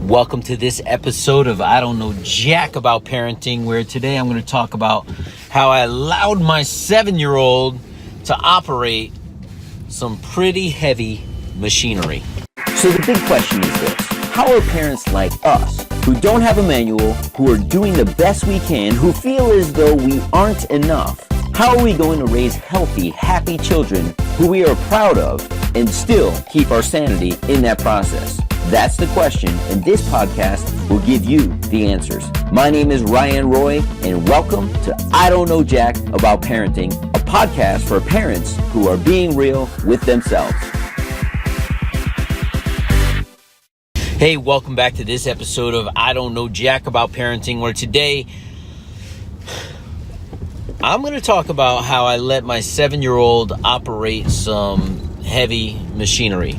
Welcome to this episode of I Don't Know Jack About Parenting, where today I'm going to talk about how I allowed my 7-year-old to operate some pretty heavy machinery. So the big question is this: how are parents like us, who don't have a manual, who are doing the best we can, who feel as though we aren't enough, how are we going to raise healthy, happy children who we are proud of and still keep our sanity in that process? That's the question, and this podcast will give you the answers. My name is Ryan Roy, and welcome to I Don't Know Jack About Parenting, a podcast for parents who are being real with themselves. Hey, welcome back to this episode of I Don't Know Jack About Parenting, where today I'm going to talk about how I let my 7-year-old operate some heavy machinery.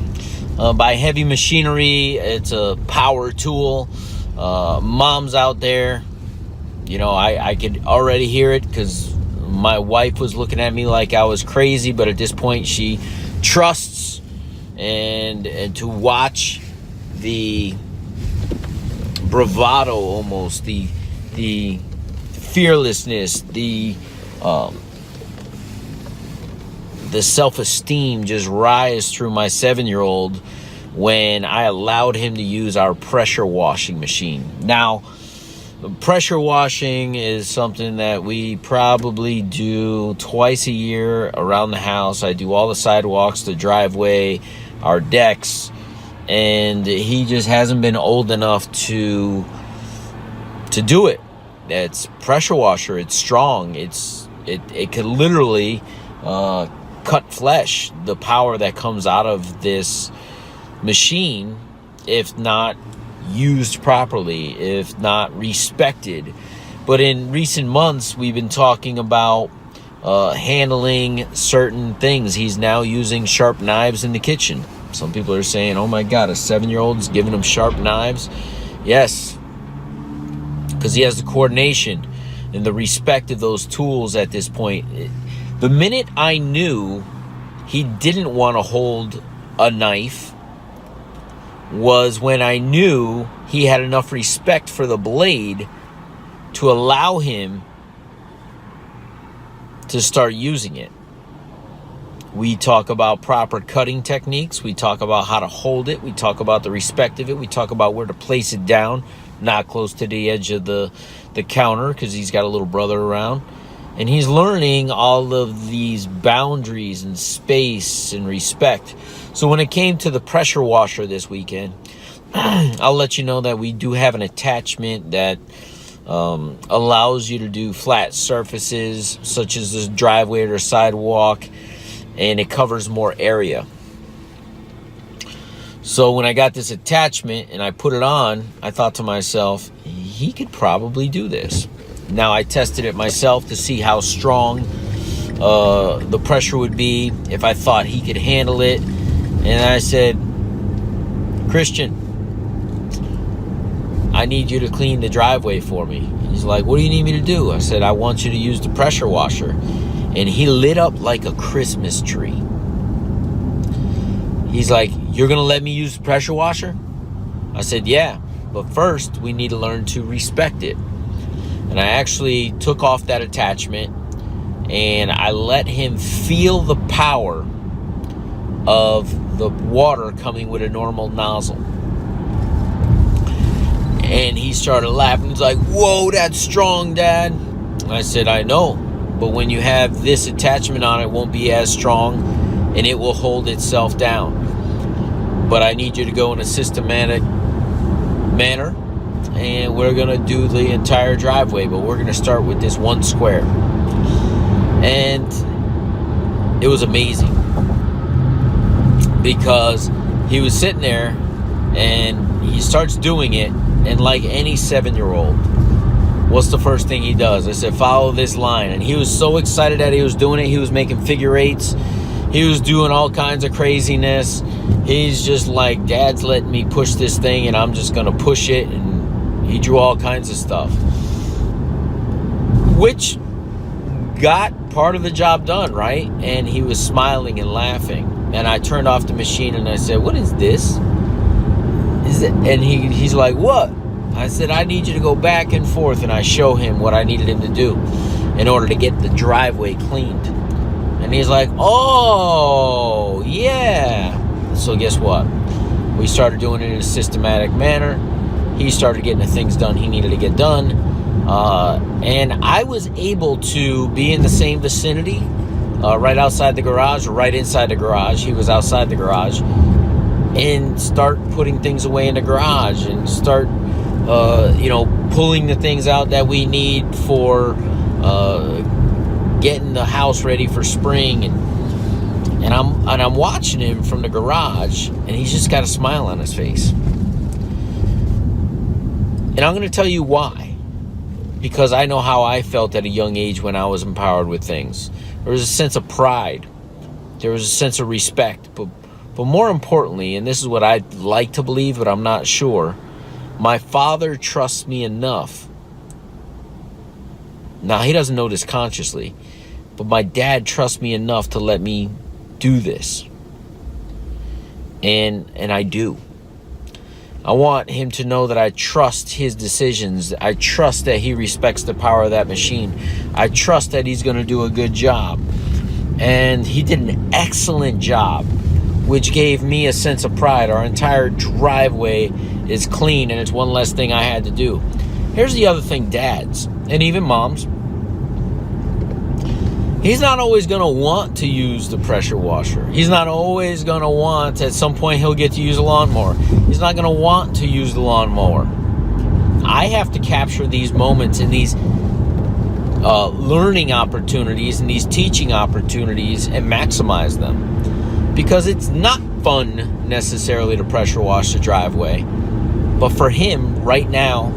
By heavy machinery, it's a power tool. Moms out there, I could already hear it because my wife was looking at me like I was crazy, but at this point she trusts and to watch the bravado, almost the fearlessness, the self-esteem just rise through my 7-year-old when I allowed him to use our pressure washing machine. Now, pressure washing is something that we probably do twice a year around the house. I do all the sidewalks, the driveway, our decks, and he just hasn't been old enough to do it. It's pressure washer. It's strong. It could literally cut flesh, the power that comes out of this machine, if not used properly, if not respected. But in recent months, we've been talking about handling certain things. He's now using sharp knives in the kitchen. Some people are saying, oh my God, a 7-year-old is giving him sharp knives. Yes, because he has the coordination and the respect of those tools at this point. The minute I knew he didn't want to hold a knife was when I knew he had enough respect for the blade to allow him to start using it. We talk about proper cutting techniques. We talk about how to hold it. We talk about the respect of it. We talk about where to place it down, not close to the edge of the counter because he's got a little brother around. And he's learning all of these boundaries and space and respect. So when it came to the pressure washer this weekend, I'll let you know that we do have an attachment that allows you to do flat surfaces, such as this driveway or sidewalk, and it covers more area. So when I got this attachment and I put it on, I thought to myself, he could probably do this. Now, I tested it myself to see how strong the pressure would be, if I thought he could handle it. And I said, Christian, I need you to clean the driveway for me. He's like, what do you need me to do? I said, I want you to use the pressure washer. And he lit up like a Christmas tree. He's like, you're going to let me use the pressure washer? I said, yeah, but first we need to learn to respect it. And I actually took off that attachment and I let him feel the power of the water coming with a normal nozzle. And he started laughing. He's like, whoa, that's strong, Dad. And I said, I know, but when you have this attachment on, it won't be as strong and it will hold itself down. But I need you to go in a systematic manner. And we're going to do the entire driveway, but we're going to start with this one square. And it was amazing because he was sitting there and he starts doing it. And like any 7-year-old, what's the first thing he does? I said, follow this line. And he was so excited that he was doing it. He was making figure eights. He was doing all kinds of craziness. He's just like, Dad's letting me push this thing and I'm just going to push it. And he drew all kinds of stuff, which got part of the job done, right? And he was smiling and laughing. And I turned off the machine and I said, what is this? he's like, what? I said, I need you to go back and forth, and I show him what I needed him to do in order to get the driveway cleaned. And he's like, oh, yeah. So guess what? We started doing it in a systematic manner. He started getting the things done he needed to get done. And I was able to be in the same vicinity, right outside the garage or right inside the garage. He was outside the garage. And start putting things away in the garage and start, pulling the things out that we need for getting the house ready for spring. And I'm watching him from the garage, and he's just got a smile on his face. And I'm going to tell you why. Because I know how I felt at a young age when I was empowered with things. There was a sense of pride. There was a sense of respect. But more importantly, and this is what I'd like to believe, but I'm not sure, my father trusts me enough. Now, he doesn't know this consciously, but my dad trusts me enough to let me do this. And I do. I want him to know that I trust his decisions. I trust that he respects the power of that machine. I trust that he's going to do a good job. And he did an excellent job, which gave me a sense of pride. Our entire driveway is clean, and it's one less thing I had to do. Here's the other thing, dads, and even moms. He's not always going to want to use the pressure washer. He's not always going to want, at some point, he'll get to use a lawnmower. He's not going to want to use the lawnmower. I have to capture these moments and these learning opportunities and these teaching opportunities and maximize them. Because it's not fun necessarily to pressure wash the driveway. But for him, right now,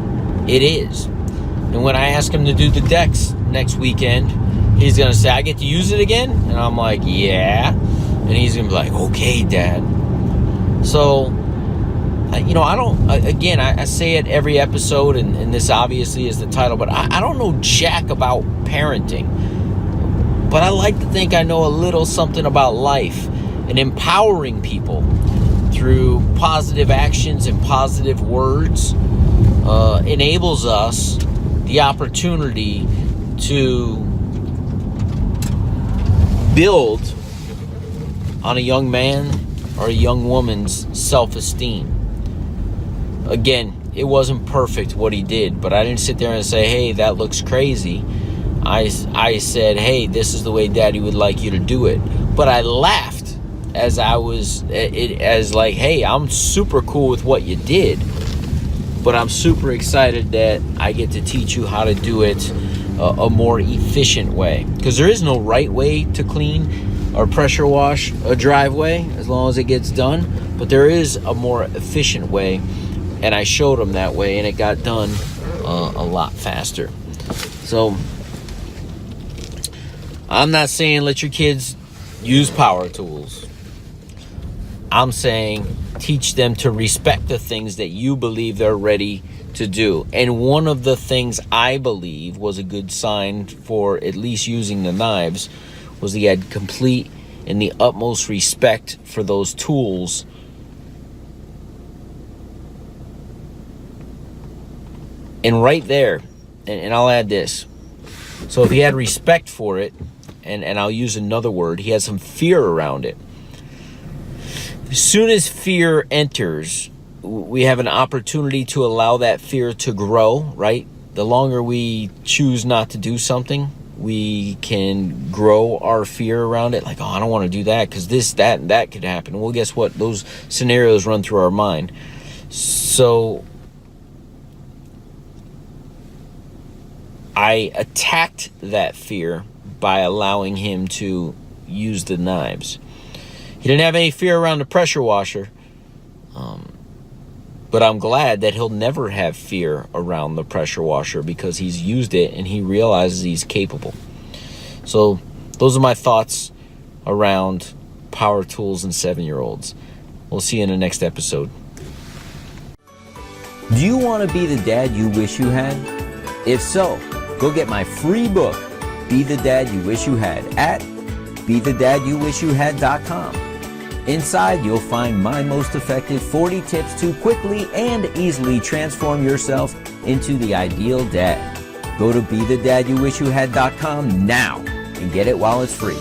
it is. And when I ask him to do the decks next weekend, he's going to say, I get to use it again? And I'm like, yeah. And he's going to be like, okay, Dad. So, I say it every episode, and this obviously is the title, but I don't know jack about parenting. But I like to think I know a little something about life and empowering people through positive actions and positive words enables us the opportunity to build on a young man or a young woman's self-esteem. Again, it wasn't perfect what he did, but I didn't sit there and say, hey, that looks crazy. I said, hey, this is the way Daddy would like you to do it. But I laughed as like, hey, I'm super cool with what you did, but I'm super excited that I get to teach you how to do it a more efficient way. Because there is no right way to clean or pressure wash a driveway as long as it gets done, but there is a more efficient way, and I showed him that way, and it got done a lot faster. So I'm not saying let your kids use power tools. I'm saying teach them to respect the things that you believe they're ready to do. And one of the things I believe was a good sign for at least using the knives was he had complete and the utmost respect for those tools. And right there, and I'll add this. So if he had respect for it, and I'll use another word, he had some fear around it. As soon as fear enters, we have an opportunity to allow that fear to grow, right? The longer we choose not to do something, we can grow our fear around it. Like, oh, I don't want to do that because this, that, and that could happen. Well, guess what? Those scenarios run through our mind. So I attacked that fear by allowing him to use the knives. He didn't have any fear around the pressure washer, but I'm glad that he'll never have fear around the pressure washer because he's used it and he realizes he's capable. So those are my thoughts around power tools and 7-year-olds. We'll see you in the next episode. Do you want to be the dad you wish you had? If so, go get my free book, Be the Dad You Wish You Had, at BeTheDadYouWishYouHad.com. Inside, you'll find my most effective 40 tips to quickly and easily transform yourself into the ideal dad. Go to BeTheDadYouWishYouHad.com now and get it while it's free.